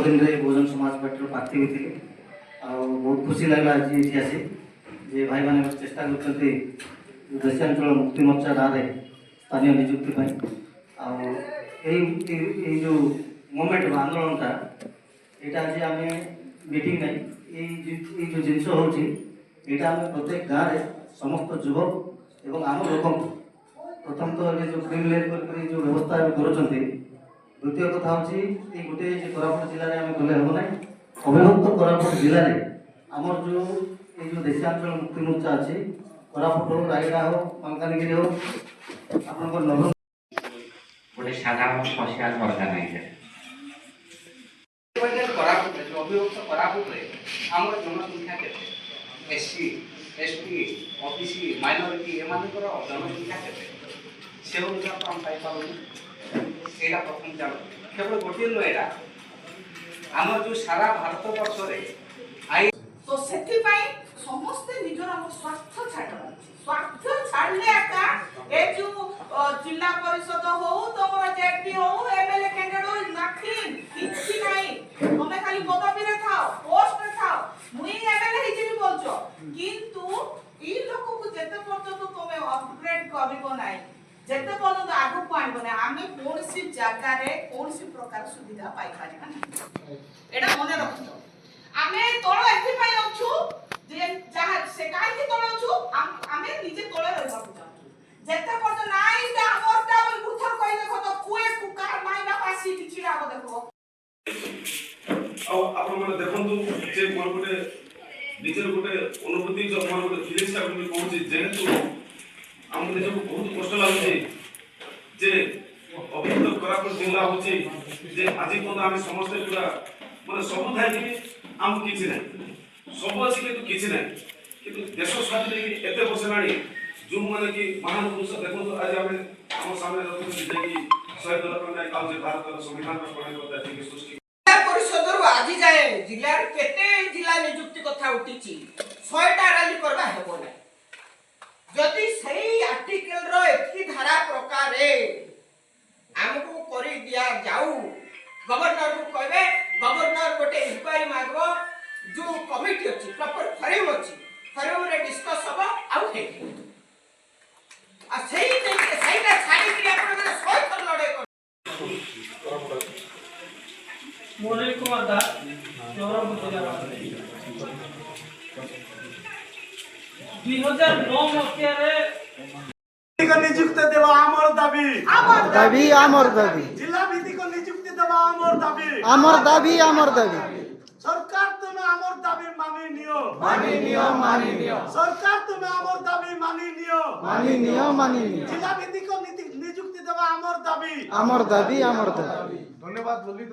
दिन रे बहुजन समाज पार्टी प्रार्थी होते बहुत खुशी लगला आज ये आसी जे भाई मैंने चेष्टा करते देशांचल मुक्ति मोर्चा ना स्थानीय निजुक्ति जो मोमेंट आंदोलनटा यहाँ आज आम मीटिंग नहीं जो जिनस हो प्रत्येक गाँव में समस्त युवक एवं आम लोक प्रथम तो ये जो क्रीम लेयर जो व्यवस्था कर द्वितीय कथा हूँ ये गोटे कोरापुट जिले में आम गले हम ना अविभक्त कोरापुट जिले में आमर जो ये जो देशांचल मुक्ति मोर्चा अच्छी कोरापुट हो रायगढ़ हो मालकानगिरी हो आप नगर गोटे साधारण सोशल ऑर्गेनाइजेशन अभिभक्त कोरापुट आम जनसंख्या के एससी एसटी ओबीसी माइनॉरिटी एम जनसंख्या के से अनुसार तो आम पाइपार यहाँ प्रथम जान केवल गोटे नुह यहाँ आम जो सारा भारत वर्ष आई तो समस्ते निजर स्वार्थ छाड़ स्वार्थ छाड़ले आका ए जो जिला परिषद हो तुम जेडपी हो एमएलए कैंडिडेट हो नथिंग किछि नाही तुमे खाली पदवी रे थाओ पोस्ट रे थाओ मुई एमएलए हिजि भी बोलछो किंतु ई लोक को जेते पर्यंत तुमे अपग्रेड करिवो नाही जेते पर्यंत आगु को आनिबो नाही आमे कोनसी जागा रे कोनसी प्रकार सुविधा पाई पारिबा नाही एडा मने रखतो आमे तोळ एथि पई अछु जे जहा से काई के तोळ अछु आमे निजे तोळे रहबा को चाहू जेते पर्यंत नाही से हमरटा बोल गुथर कहि देखो तो कुए कुकार माई ना पासी छिड़ा को देखो आपण माने देखंतु जे मोर गोटे निजर गोटे अनुभूति जो मोर गोटे फीलिंग्स ता को कहूची जेहेतु हम निजे को बहुत कष्ट लागुची जे अभियुक्त कोरापुट जिला होची जे आज को हम समस्त पूरा माने सब थाई कि हम किछि नै सब अछि कि किछि नै किंतु देश स्वाधीन कि एते वर्ष लाणी जो माने कि महान पुरुष देखो आज हम सामने रखु जे कि शहीद रखना काल जे भारत संविधान पर पढ़े करता कि सृष्टि परिषद आज जाए जिला केते जिला नियुक्ति कथा उठिची 100टा रैली करबा हेबो नै जदि सही आर्टिकल रो एथि धारा प्रकार हमको करी दिया जाऊ गवर्नर को कहबे गवर्नर गोटे इंक्वायरी मागबो जो कमिटी अछि प्रॉपर फॉर्म अछि फॉर्म रे डिस्कस हबो आउ हे आ सही सहीटा छाड़ी के आपण ने 100 थर लड़े कर मुरली कुमार दास नवरंगपुर जिला 2009 मसिया रे नियुक्त देवा आमर दाबी जिला विधि को नियुक्त देवा आमर दाबी सरकार तुम आमर दाबी मानी नियो सरकार तुम आमर दाबी मानी नियो जिला विधि को नियुक्त देवा आमर दाबी धन्यवाद बोली।